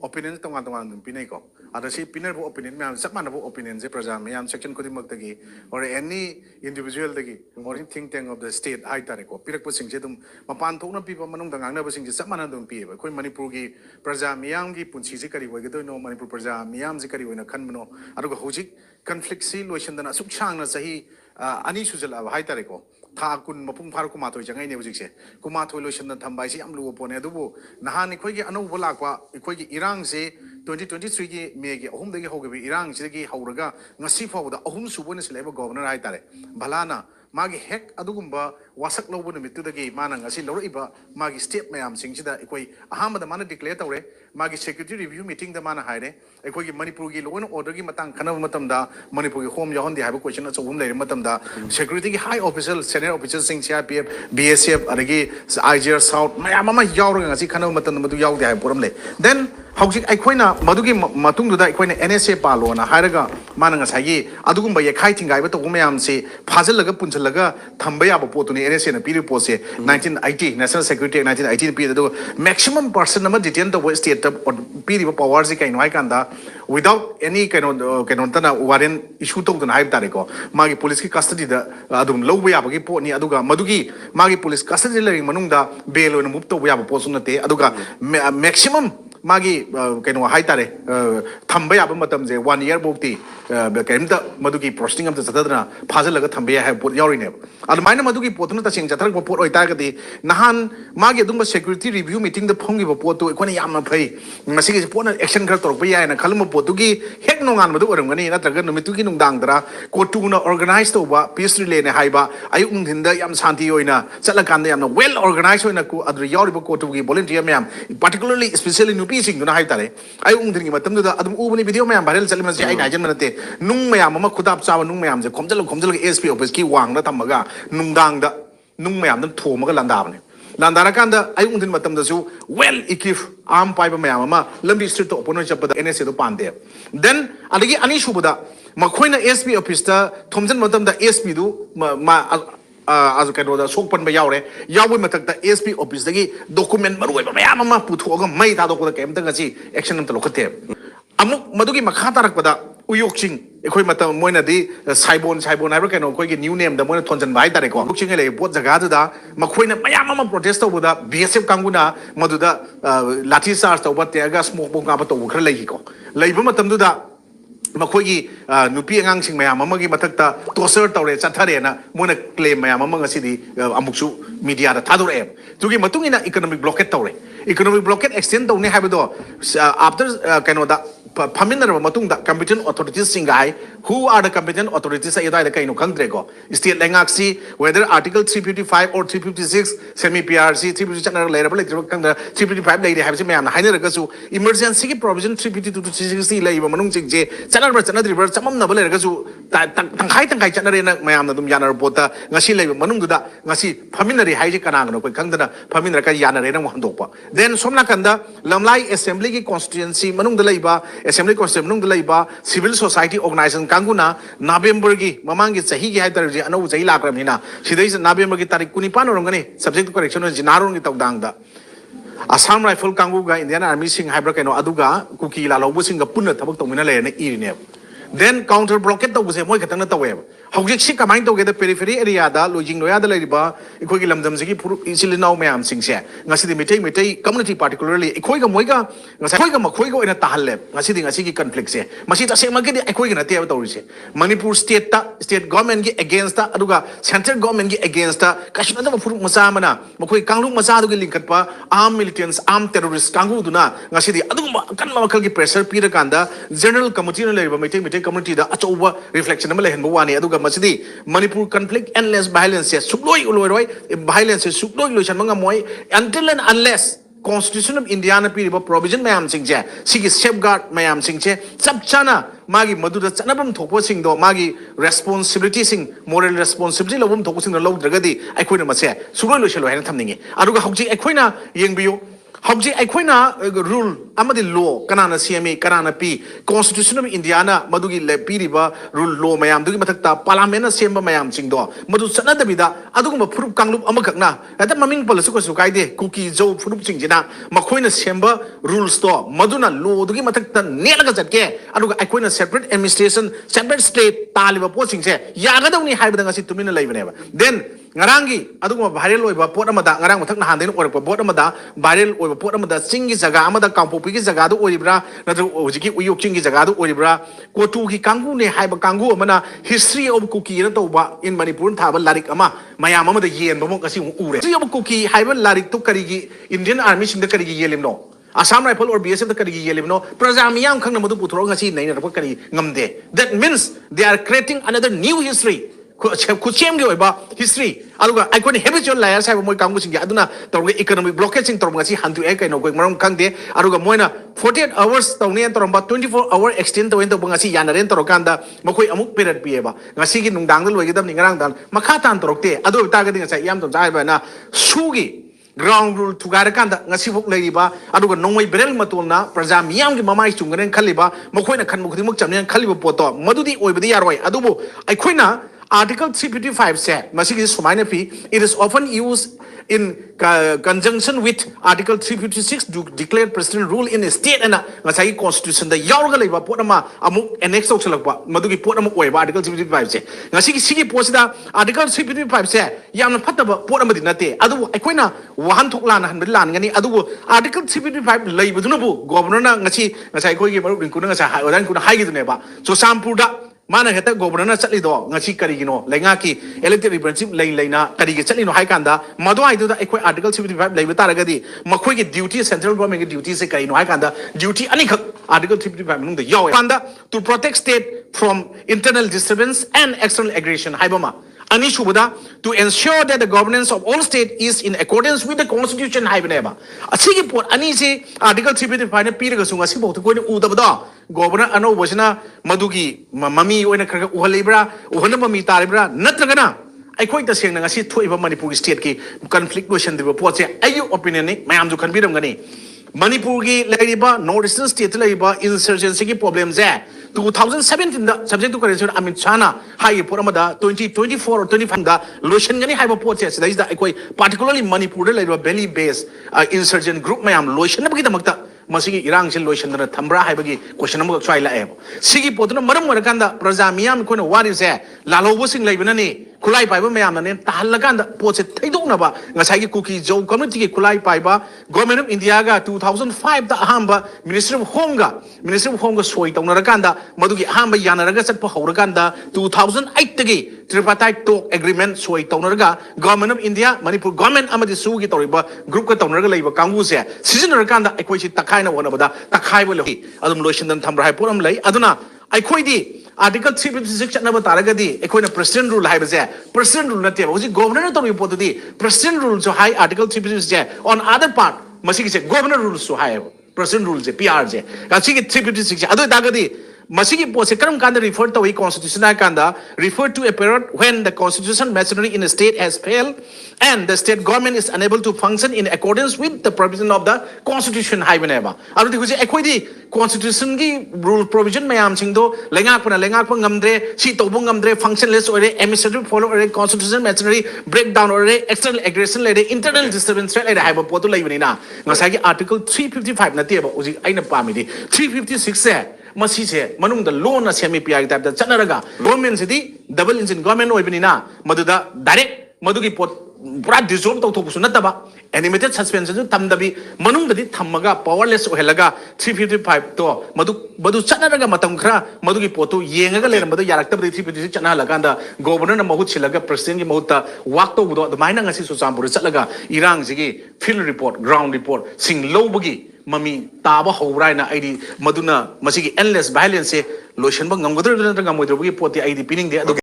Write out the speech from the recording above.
opinion tong pinay ko. Ada si pinar po opinion may sak man po opinion si praja may section ko din magtagi or any individual tagi or think tank of the state ay tare ko pirak po sing tum mapantok na pipa manung dangang na po sing sak man dong pi ba ko Manipur gi praja miyam gi punsi si kari wai no Manipur praja miyam si kari wai na kan mano aduga houjik conflict si loition dana suk chang na sahi ani sujal ay tare ko tha kun mapung phar ko matoi jangai ne bujik se ko mathoi loition na thambai si am lu pone adubu nahan khoi gi anu bola kwa khoi gi irang se 2023 gi me gi ahum dagi hogabi irang si gi hauraga ngasi fawda ahum subone se leba governor ai tare balana magi hek adugumba wasak lobo nimitu dagi mana ngasi loriba magi state mayam singsida ikoi ahamada mana declare tawre magi security review meeting da mana haire ikoi gi Manipur gi law and order gi matang khana matamda Manipur gi home yahon di haiba question achum leire matamda security gi high official senior officials sing CRPF BSF adagi IGR South mayam ama yawra ngasi khana matam madu yaw di hai puram le then houjik aikoina madugi matungduda aikoina NSA palo na hairaga mana ngasai adugumba ye khai thingai ba to mayam se phajalaga punchalaga thamba ya ba potuni NSA na piri pose 1980 National Security Act 1980 piri do maximum person number detain the state piri powers kai noi kanda without any kind of tana warrant issue to na haib tare ko magi police ki custody da adum lobo ya ba gi po ni aduga madugi magi police custody le manungda bail on move to ya ba posunate aduga maximum magi kaino hai tare thamba ya ba matam je 1 year bokti kaimta madugi processing am ta sadadna phajalaga thamba ya hai pot yauri ne admaina madugi potuna ta sing jathar pot oi ta gadi nahan magi adumba security review meeting da phongi ba pot to ikone yamna phai masi gi pot na action khar torpa ya na khalma potugi hek nongan madu orangani na traga numitugi nungdang dra kotuna organize to ba peace relay ne hai ba ayu ungthinda yam shanti oina chatla kanda yamna well organized oina ku adri yauri ba kotugi volunteer myam particularly especially sing na hai tare ai ung ding matam da adum ubani video mayam viral chali masi ai najan manate nung mayam ma khudap chawa nung mayam je khomjal SP office ki wang na tamaga nungdang da nung mayam da thomaga landa bane landara kanda ai ung din matam da su well equipped arm pai ba mayam ma lambi street to opponent chapada NSA do pande then adigi ani shubuda makhoina SP office ta thomjan matam da SP du ma as kano da sokpan ba yaure yawi matakta SP office dagi document maroi ba mayam ma puthoga mai ta do ko kem ta ngasi action am ta lokate amuk madugi makha tarak pada uyokching ekhoi mata moina di saibon haiba kano koi gi new name da moina thonjan bai tare ko uyokching le bot jaga da makhoina mayam ma protest to da BSF kanguna maduda lathi charge to ba tega smoke bomb ka ba to khar lei ko leiba matam du da makogi nupi angang sing mayam amagi matakta torture tawre chathare na mona claim mayam amang asidi amuksu media da thadore tugi matungina economic blockade tawre economic blockade extend tawne habdo after kaino da Paminar Matungda competent authorities singai who are the competent authorities either the kaino kangdrego state langaxi whether article 355 or 356 semi PRC 350 channel level 355 lady have some hainagasu emergency provision 352 to 360 lay manung je channel river samam na balegasu tangkai channel na mayam na dum yanar bota ngasi lay manungda ngasi paminari haije kanang ko kangdana paminara ka yanare na handopa then somna kanda lamlai assembly ki constituency manung dalaiba Assembly Constitution Laiba Civil Society Organization Kanguna November gi Mamangi Sahi gi Haidar Anu Sahi Lakramina Sidais November gi Tarik Kunipan Rongani subject to correction Jinarong Tagdangda Assam Rifle Kanguga Indian Army Sing Hybrakano Aduga Kuki Lalobu Sing a Puna Tabak Tomina Irine then counter blockade was a Moikatana Taweb. How did she come to get the periphery area, lodging Noya the Ladiba, Equilam Damsiki, easily now mayam sings here. Nasidi Mete community, particularly Equoga Moiga, Nasakoga Makoigo in a Tahaleb, Nasidi Nasiki conflicts here. Masita Semagadi, Equoga Theatoris. Manipur state government against the Aduga, central government against the Kashmir Masamana, Makoi Kanglup Masadu Linkatpa, armed militants, armed terrorists, Kanguduna, Nasidi Aduma, Kanmakaki pressure, Peter Kanda, General Committee Mete community da achoba reflection na malahin buwani aduga masidi Manipur conflict endless violence sukloi uloi violence sukloi loisan mga moy until and unless Constitution of India na piriba provision mayam singje sigi safeguard mayam singje sabchana magi maduda chanabam thokpo singdo magi responsibility sing moral responsibility lobum thokpo sing lo dragadi aikoina mase sukloi loiselo haina thamningi aduga hauji aikoina yengbiyo Houjik aikoina rule amadi law kanana CMA kanana P Constitution of Indiana madugi le piriba rule law mayam dugi mathakta parliament na semba mayam chingdo madu chana dabida aduguma phurup kanglup amakakna ata maming policy ko sukaide cookie jo phurup chingjina makhoina semba rules to maduna law dugi mathakta nelaga jatke aduga aikoina separate administration separate state taliba po chingse yagadawni haibada ngasi tumina leibaneba then ngarangi aduguma viral oiba pot amada ngarang mathak na handain oiba pot amada viral oiba pot amada singi jaga amada kampopi gi jaga du oiribra natu hojiki uyok chingi jaga du oiribra kotu gi kangu ne haiba kangu amana history of cookie na toba in Manipur thaba larik ama mayam amada yen bamok kasi ure history of cookie haiba larik to karigi Indian army sing da karigi yelim no Assam Rifle or BSF the karigi yelim no prazamiyam khang na madu putro ngasi nei na kari ngamde that means they are creating another new history kuchem ge ba history aluga icon habitual layers have moi kangu singi aduna torga economic blockage sing torga si hantu e kaino goi maram khangde aluga moina 48 hours tawne torba 24 hour extend to ento ngasi yanaren torokanda makoi amuk period pieba ngasi gi nungdang loi gi dam ningrang dan makha tan torokte adu ta ga ding sa yam tom jai ba na sugi ground rule tugarakanda ngasi bok leiba aduga nongoi berel matulna praja miyam gi mamai chungren khaliba makoina khan mukhi muk chamne khaliba poto madudi oibadi yaroi adubu aikoina Article 355 said, it is often used in conjunction with Article 356 to declare president rule in a state and a constitution. The Yorga Potama Amuk and next Maduki Potama Article 355 said. Nasiki Sigi Posida, Article 355 said, Yam Pataba Potamadinate, Adu Aquina, Wahantuklan and Milangani, Adu Article 355 Labudunabu, Governor Nasi, Nasai Kunas, could hide the neighbor. So some Puda. Mana heta governor chali do ngasi kari gino lenga ki elected representative leina kari ge chali no hai kanda madu ai do da ekoi article 75 lei bata raga di makhoi ge duty central government ge duty se kari no hai kanda duty ani khak article 75 mung da yaw kanda to protect state from internal disturbance and external aggression haibama ani shubada to ensure that the governance of all state is in accordance with the constitution haibaneba asigi pot ani se article 355 ne piraga sunga si bot ko ne udabada governor ano bosina madugi mami oina khara uhalibra uhana mami taribra natragana aikoi ta sengna ngasi thoiba Manipur state ki conflict question de report se ayu opinion ni mayam ju khanbiram gani Manipur gi laiba northeastern state laiba insurgency ki problems hai 2017 da subject to correction Amit Chana high poramada 2024 or 25 da lotion gani high report se da is da aikoi particularly Manipur laiba belly based insurgent group mayam lotion na gi damakta masigi irang sil lotion na thambra haibagi question amuk swai la ebo sigi potuna maram warakanda praja miyam koina wari se lalobo sing laibana ni kulai paiba mayam na tahalakanda pot se thaidokna ba ngasai gi cookie jo community gi kulai paiba government of India ga 2005 da ahamba ministry of home ga soi tawna rakanda madugi ahamba yanaraga chatpa haurakanda 2008 tagi tripartite talk agreement soi tawna raga government of India Manipur government amadi sugi toriba group ka tawna raga laiba kangu se season rakanda ekoi si takai na wana bada takai bo lohi adum lotion dan thambra hai puram lai aduna aikoi di article 356 chatna ba taragadi ekoi na president rule hai base president rule nate hoji governor to report di president rule so high article 356 on other part masigi se governor rule so high president rule je PR je kasi 356 adu dagadi masigi pose karam kanda refer to a constitution kanda refer to a period when the constitutional machinery in a state has failed and the state government is unable to function in accordance with the provision of the constitution haibaneba aru di ekoi di constitution gi rule provision mayam singdo lengak pa ngamdre si tobung ngamdre functionless ore administrative follow ore constitutional machinery breakdown ore external aggression lede internal disturbance lede haiba potu leibani na ngasai gi article 355 na teba uji aina pami di 356 se masi se manung da loan na semi pi type da chanaraga government se di double engine government oibinina maduda direct madugi pot pura dissolve to thopusu nataba animated suspension ju tamdabi manung da di thammaga powerless ohelaga 355 to madu chanaraga matam khra madugi potu yengaga lerambada yarakta 356 chana laganda governor na mahut silaga president gi mahuta work to budo maina ngasi su sampur chalaga irang sigi field report ground report sing lobagi mami taba howraina id maduna masigi endless violence lotion ba ngamgadra ngamodra gi poti id pining de